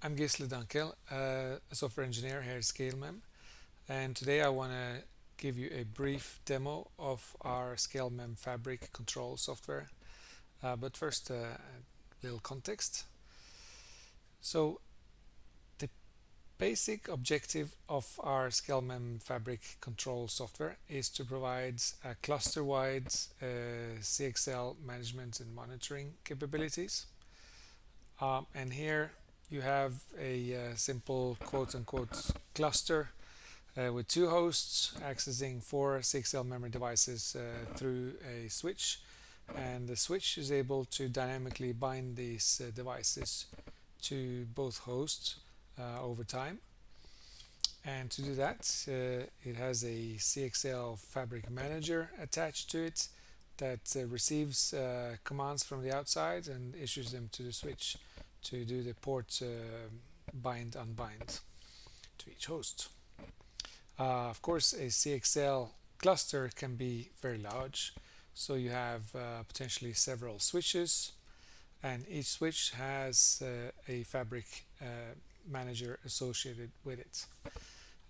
I'm Gisle Dunkel, a software engineer here at Scalemem, and today I want to give you a brief demo of our Scalemem Fabric Control software. But first, a little context. So, the basic objective of our Scalemem Fabric Control software is to provide a cluster-wide CXL management and monitoring capabilities. And here you have a simple quote-unquote cluster with two hosts accessing four CXL memory devices through a switch, and the switch is able to dynamically bind these devices to both hosts over time. And to do that, it has a CXL Fabric Manager attached to it that receives commands from the outside and issues them to the switch to do the port bind unbind to each host. Of course, a CXL cluster can be very large, so you have potentially several switches, and each switch has a fabric manager associated with it.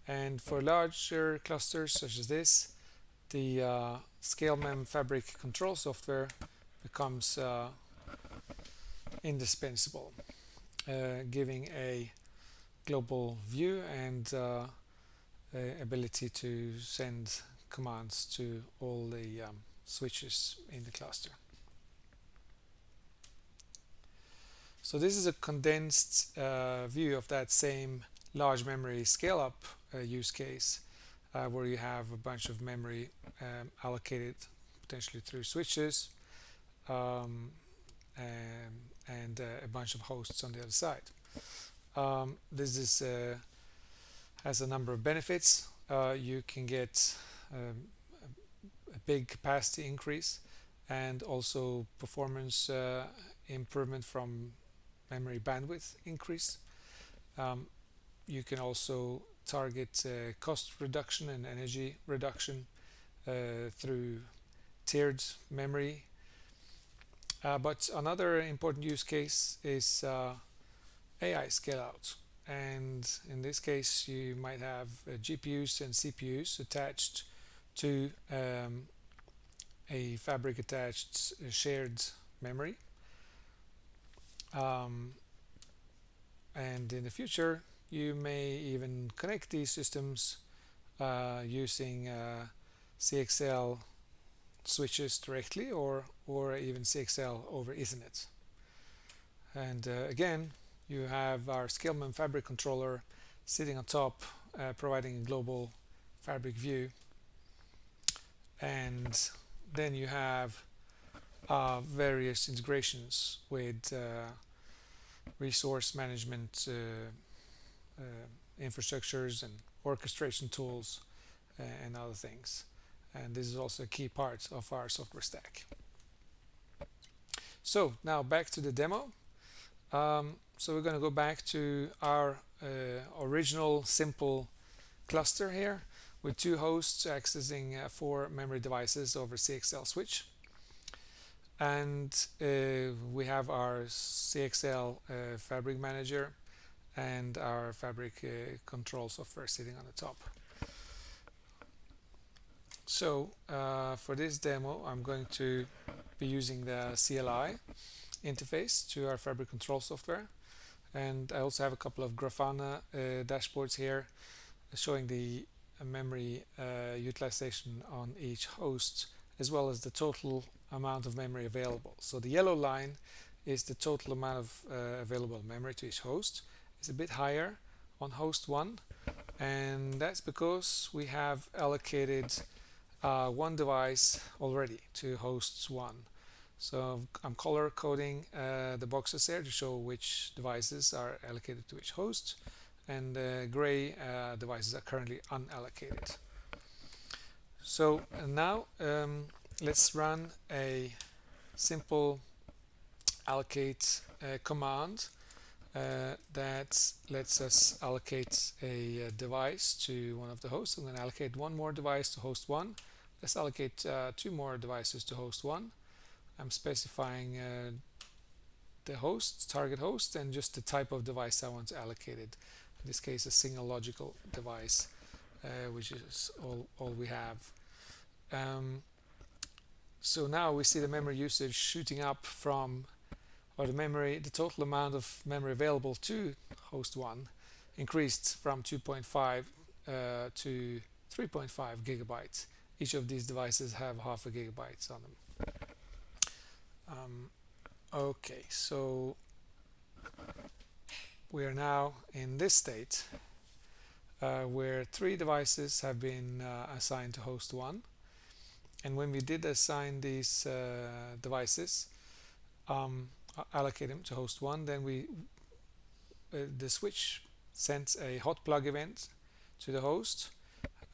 And for larger clusters such as this, the Scalemem Fabric Control software becomes indispensable, giving a global view and ability to send commands to all the switches in the cluster. So this is a condensed view of that same large memory scale-up use case where you have a bunch of memory allocated potentially through switches and a bunch of hosts on the other side. This is has a number of benefits. You can get a big capacity increase and also performance improvement from memory bandwidth increase. You can also target cost reduction and energy reduction through tiered memory. But another important use case is AI scale out. And in this case, you might have GPUs and CPUs attached to a fabric attached shared memory. And in the future, you may even connect these systems using CXL switches directly or even CXL over Ethernet. And again, you have our Scalemem Fabric Controller sitting on top, providing a global fabric view. And then you have various integrations with resource management infrastructures and orchestration tools and other things. And this is also a key part of our software stack. So now back to the demo. So we're going to go back to our original simple cluster here with two hosts accessing four memory devices over CXL switch. And we have our CXL Fabric Manager and our Fabric Control software sitting on the top. So for this demo, I'm going to be using the CLI interface to our Fabric Control software. And I also have a couple of Grafana dashboards here showing the memory utilization on each host, as well as the total amount of memory available. So the yellow line is the total amount of available memory to each host. It's a bit higher on host 1, and that's because we have allocated one device already to hosts 1. So I'm color coding the boxes here to show which devices are allocated to each host, and gray devices are currently unallocated. So now let's run a simple allocate command that lets us allocate a device to one of the hosts. I'm going to allocate one more device to host 1. Let's allocate two more devices to host 1. I'm specifying the host, target host, and just the type of device I want to allocate it. In this case, a single logical device, which is all we have. So now we see the memory usage shooting up from, or the total amount of memory available to host 1 increased from 2.5 to 3.5 gigabytes. Each of these devices have half a gigabyte on them. Okay, so we are now in this state where 3 devices have been assigned to host 1. And when we did assign these devices, allocate them to host 1, then the switch sends a hot plug event to the host,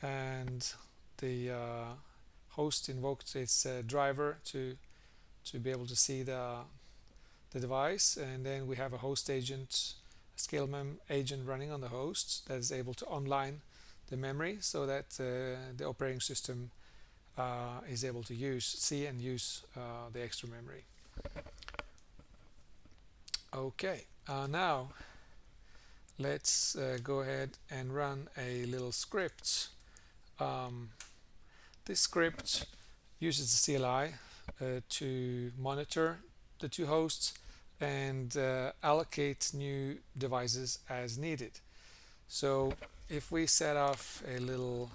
and the host invoked its driver to be able to see the device, and then we have a host agent, a Scalemem agent running on the host that is able to online the memory so that the operating system is able to see and use the extra memory. Okay, now let's go ahead and run a little script. This script uses the CLI to monitor the 2 hosts and allocate new devices as needed. So if we set off a little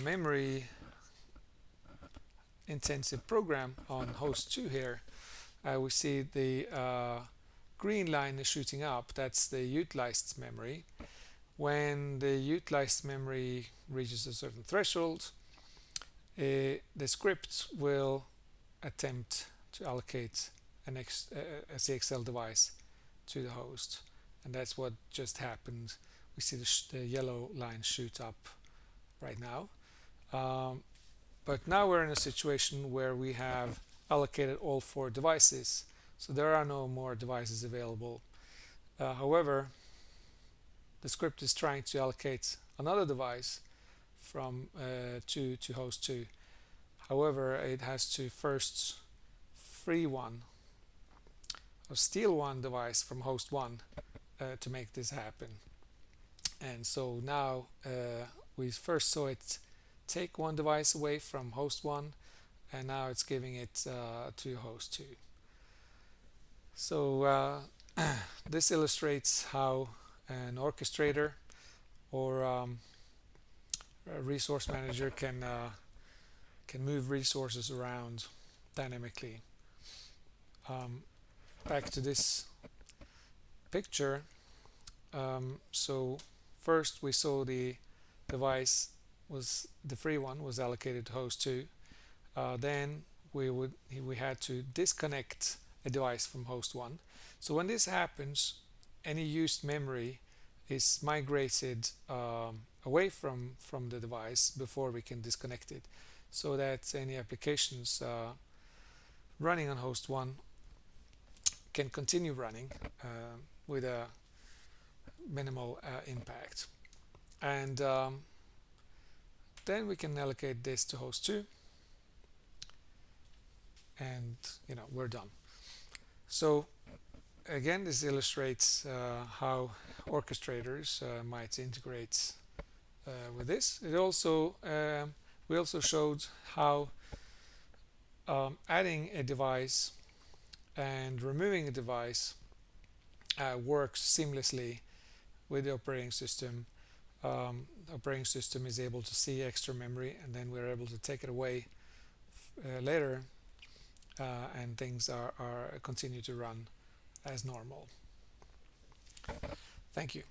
memory intensive program on host 2 here, we see the green line is shooting up. That's the utilized memory. When the utilized memory reaches a certain threshold, the script will attempt to allocate a CXL device to the host, and that's what just happened. We see the yellow line shoot up right now, but now we're in a situation where we have allocated all 4 devices, so there are no more devices available. However, the script is trying to allocate another device from to host 2. However, it has to first free one or steal one device from host 1 to make this happen. And so now we first saw it take one device away from host 1, and now it's giving it to host 2. So this illustrates how an orchestrator or a resource manager can move resources around dynamically. Back to this picture. So first we saw the device the free one was allocated to host 2. Then we had to disconnect a device from host 1. So when this happens, any used memory is migrated away from the device before we can disconnect it, so that any applications running on host 1 can continue running with a minimal impact. And then we can allocate this to host 2, and we're done. So again, this illustrates how orchestrators might integrate with this. It also we also showed how adding a device and removing a device works seamlessly with the operating system. The operating system is able to see extra memory, and then we're able to take it away later, and things are continue to run as normal. Thank you.